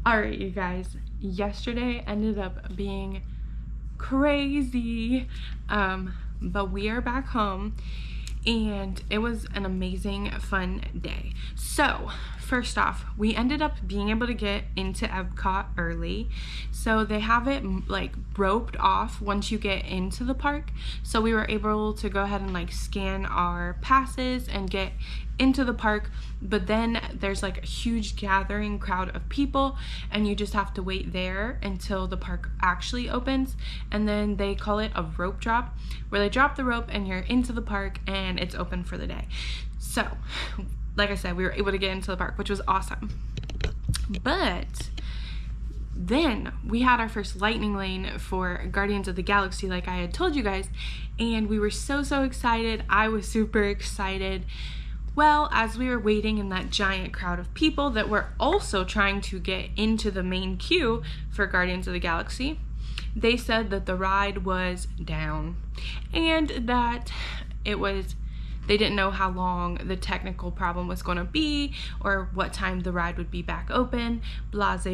Alright, you guys, yesterday ended up being crazy, but we are back home and it was an amazing, fun day. So, first off, we ended up being able to get into Epcot early. So they have it like roped off once you get into the park. So we were able to go ahead and like scan our passes and get into the park, but then there's like a huge gathering crowd of people and you just have to wait there until the park actually opens, and then they call it a rope drop, where they drop the rope and you're into the park and it's open for the day. So like I said, we were able to get into the park, which was awesome. But then we had our first lightning lane for Guardians of the Galaxy, like I had told you guys, and we were so excited. I was super excited. Well, as we were waiting in that giant crowd of people that were also trying to get into the main queue for Guardians of the Galaxy, they said that the ride was down and that they didn't know how long the technical problem was going to be or what time the ride would be back open, blase.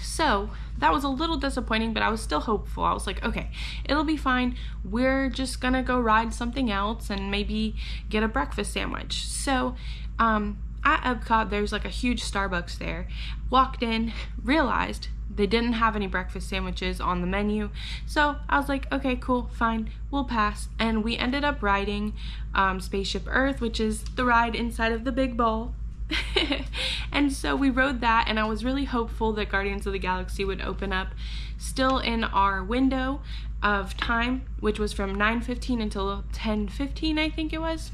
So that was a little disappointing, but I was still hopeful. I was like, okay, it'll be fine. We're just gonna go ride something else and maybe get a breakfast sandwich. So at Epcot, there's like a huge Starbucks there. Walked in, realized they didn't have any breakfast sandwiches on the menu. So I was like, okay, cool, fine, we'll pass. And we ended up riding Spaceship Earth, which is the ride inside of the big ball. And so we rode that, and I was really hopeful that Guardians of the Galaxy would open up still in our window of time, which was from 9:15 until 10:15, I think it was.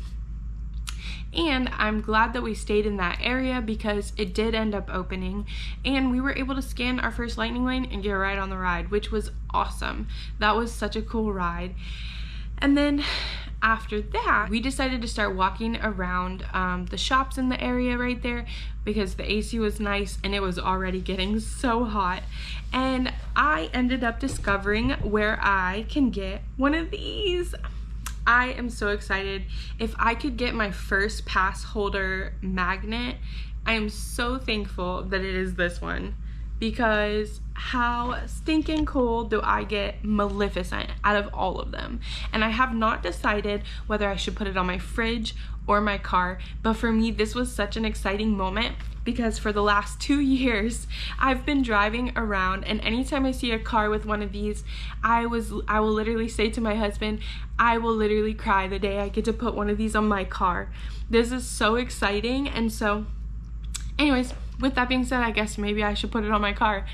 And I'm glad that we stayed in that area because it did end up opening, and we were able to scan our first lightning lane and get a ride on the ride, which was awesome. That was such a cool ride. And then after that, we decided to start walking around the shops in the area right there because the AC was nice and it was already getting so hot. And I ended up discovering where I can get one of these. I am so excited. If I could get my first pass holder magnet, I am so thankful that it is this one, because how stinking cool do I get Maleficent out of all of them. And I have not decided whether I should put it on my fridge or my car, but for me this was such an exciting moment because for the last 2 years I've been driving around, and anytime I see a car with one of these, I will literally say to my husband, I will literally cry the day I get to put one of these on my car. This is so exciting. And so anyways, with that being said, I guess maybe I should put it on my car.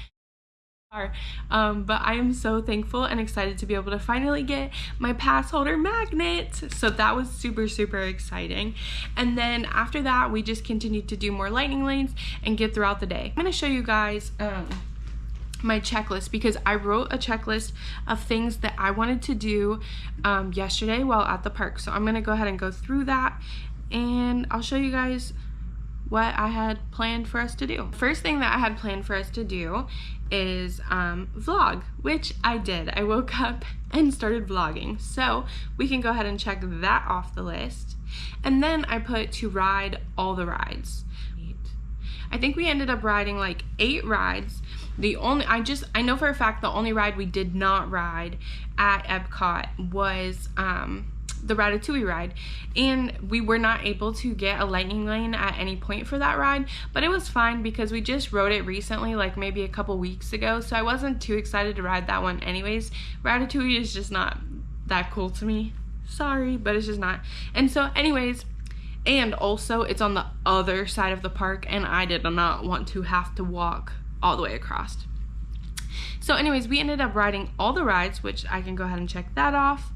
But I am so thankful and excited to be able to finally get my pass holder magnet. So that was super exciting. And then after that, we just continued to do more lightning lanes and get throughout the day. I'm going to show you guys my checklist, because I wrote a checklist of things that I wanted to do yesterday while at the park. So I'm going to go ahead and go through that, and I'll show you guys what I had planned for us to do. First thing that I had planned for us to do is vlog, which I did. I woke up and started vlogging, so we can go ahead and check that off the list. And then I put to ride all the rides. I think we ended up riding like 8 rides. I know for a fact the only ride we did not ride at Epcot was the Ratatouille ride, and we were not able to get a lightning lane at any point for that ride, but it was fine because we just rode it recently, like maybe a couple weeks ago, so I wasn't too excited to ride that one anyways. Ratatouille is just not that cool to me, sorry, but it's just not. And so anyways, and also it's on the other side of the park, and I did not want to have to walk all the way across. So anyways, we ended up riding all the rides, which I can go ahead and check that off.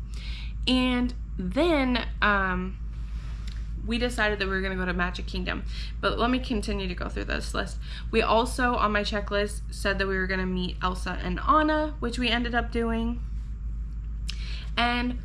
And then we decided that we were going to go to Magic Kingdom. But let me continue to go through this list. We also, on my checklist, said that we were going to meet Elsa and Anna, which we ended up doing. And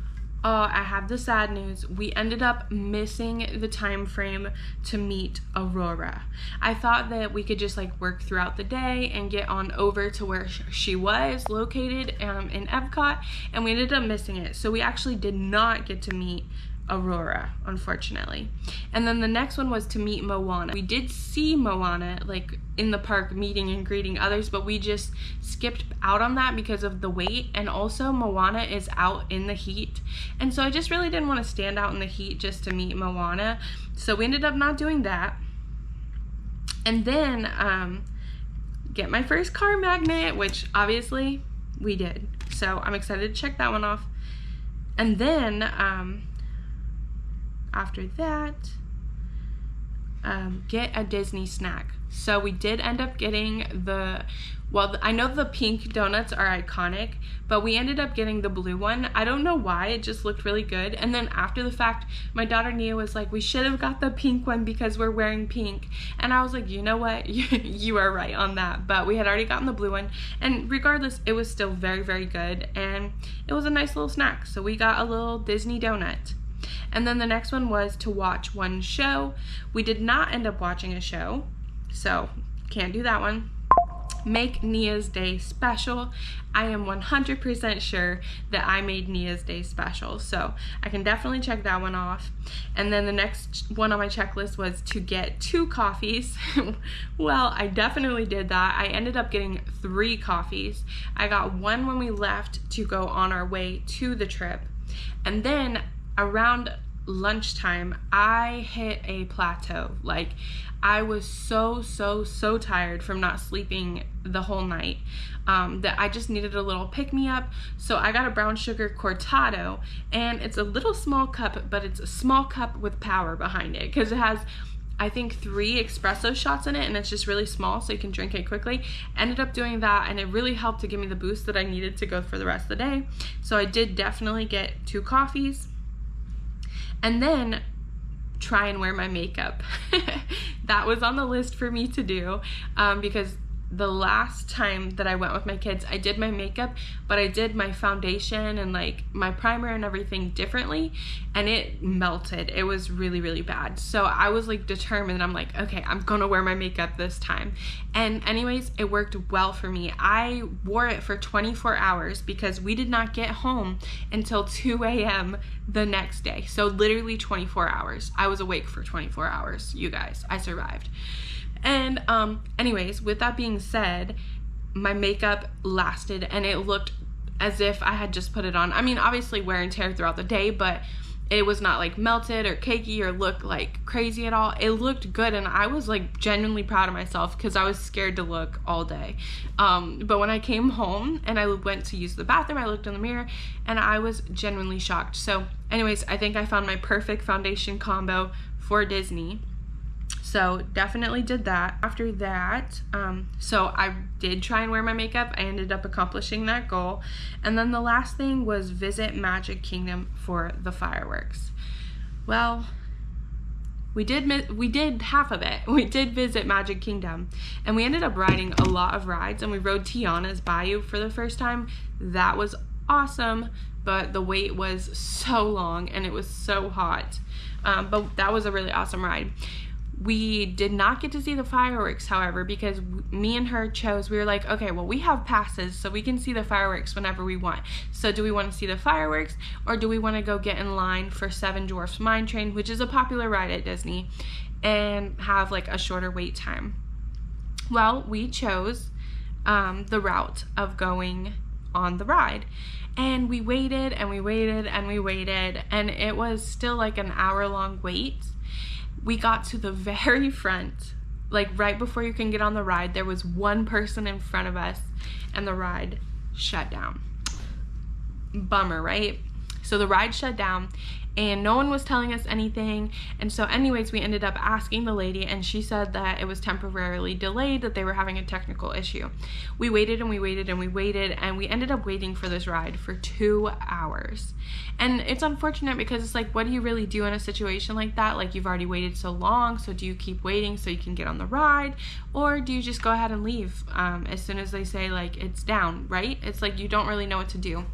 I have the sad news. We ended up missing the time frame to meet Aurora. I thought that we could just like work throughout the day and get on over to where she was located in Epcot, and we ended up missing it. So we actually did not get to meet Aurora, unfortunately. And then the next one was to meet Moana. We did see Moana like in the park meeting and greeting others, but we just skipped out on that because of the wait, and also Moana is out in the heat, and so I just really didn't want to stand out in the heat just to meet Moana, so we ended up not doing that. And then get my first car magnet, which obviously we did, so I'm excited to check that one off. And then after that, get a Disney snack. So we did end up getting I know the pink donuts are iconic, but we ended up getting the blue one. I don't know why, it just looked really good. And then after the fact, my daughter Nia was like, we should have got the pink one because we're wearing pink. And I was like, you know what, you are right on that. But we had already gotten the blue one, and regardless, it was still very, very good, and it was a nice little snack. So we got a little Disney donut. And then the next one was to watch one show. We did not end up watching a show, so can't do that one. Make Nia's day special. I am 100% sure that I made Nia's day special, so I can definitely check that one off. And then the next one on my checklist was to get 2 coffees. Well, I definitely did that. I ended up getting 3 coffees. I got one when we left to go on our way to the trip, and then around lunchtime I hit a plateau. Like, I was so tired from not sleeping the whole night that I just needed a little pick-me-up. So I got a brown sugar cortado, and it's a little small cup, but it's a small cup with power behind it because it has, I think, 3 espresso shots in it, and it's just really small so you can drink it quickly. Ended up doing that, and it really helped to give me the boost that I needed to go for the rest of the day. So I did definitely get 2 coffees. And then try and wear my makeup. That was on the list for me to do because the last time that I went with my kids, I did my makeup, but I did my foundation and like my primer and everything differently, and it melted. It was really, really bad. So I was like determined. I'm like, okay, I'm gonna wear my makeup this time. And anyways, it worked well for me. I wore it for 24 hours because we did not get home until 2 a.m. the next day. So literally 24 hours. I was awake for 24 hours, you guys. I survived. And anyways, with that being said, my makeup lasted, and it looked as if I had just put it on. I mean, obviously wear and tear throughout the day, but it was not like melted or cakey or looked like crazy at all. It looked good, and I was like genuinely proud of myself because I was scared to look all day. But when I came home and I went to use the bathroom, I looked in the mirror and I was genuinely shocked. So anyways, I think I found my perfect foundation combo for Disney. So definitely did that. After that, so I did try and wear my makeup. I ended up accomplishing that goal. And then the last thing was visit Magic Kingdom for the fireworks. Well, we did half of it. We did visit Magic Kingdom, and we ended up riding a lot of rides, and we rode Tiana's Bayou for the first time. That was awesome, but the wait was so long and it was so hot. But that was a really awesome ride. We did not get to see the fireworks, however, because me and her chose, we were like, okay, well, we have passes, so we can see the fireworks whenever we want. So do we want to see the fireworks, or do we want to go get in line for Seven Dwarfs Mine Train, which is a popular ride at Disney, and have like a shorter wait time? Well, we chose the route of going on the ride. And we waited and we waited and we waited, and it was still like an hour-long wait. We got to the very front, like right before you can get on the ride. There was one person in front of us, and the ride shut down. Bummer, right? So the ride shut down, and no one was telling us anything. And so anyways, we ended up asking the lady, and she said that it was temporarily delayed, that they were having a technical issue. We waited and we waited and we waited, and we ended up waiting for this ride for 2 hours. And it's unfortunate because it's like, what do you really do in a situation like that? Like, you've already waited so long, so do you keep waiting so you can get on the ride, or do you just go ahead and leave as soon as they say like it's down, right? It's like you don't really know what to do.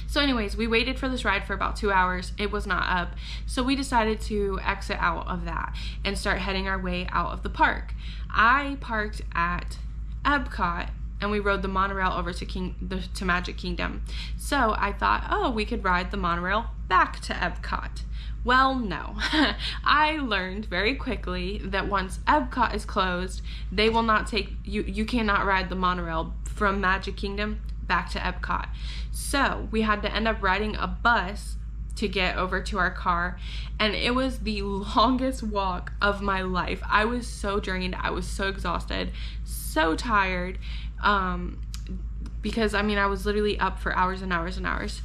So anyways, we waited for this ride for about 2 hours. It was not up. So we decided to exit out of that and start heading our way out of the park. I parked at Epcot and we rode the monorail over to Magic Kingdom. So I thought, oh, we could ride the monorail back to Epcot. Well, no. I learned very quickly that once Epcot is closed, they will not take you cannot ride the monorail from Magic Kingdom back to Epcot. So we had to end up riding a bus to get over to our car, and it was the longest walk of my life. I was so drained, I was so exhausted, so tired, because I mean I was literally up for hours and hours and hours.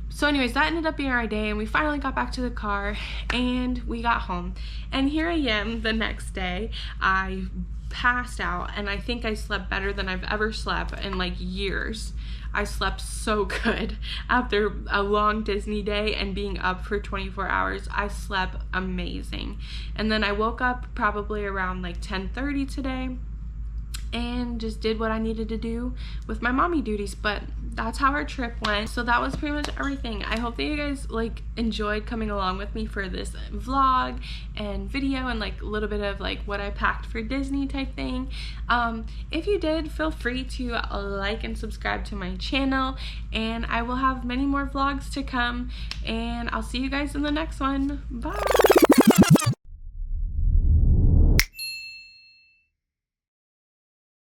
So anyways, that ended up being our day, and we finally got back to the car and we got home. And here I am the next day. I passed out, and I think I slept better than I've ever slept in like years. I slept so good after a long Disney day and being up for 24 hours. I slept amazing. And then I woke up probably around like 10:30 today and just did what I needed to do with my mommy duties. But that's how our trip went. So that was pretty much everything. I hope that you guys like enjoyed coming along with me for this vlog and video and like a little bit of like what I packed for Disney type thing. If you did, feel free to like and subscribe to my channel, and I will have many more vlogs to come, and I'll see you guys in the next one. Bye.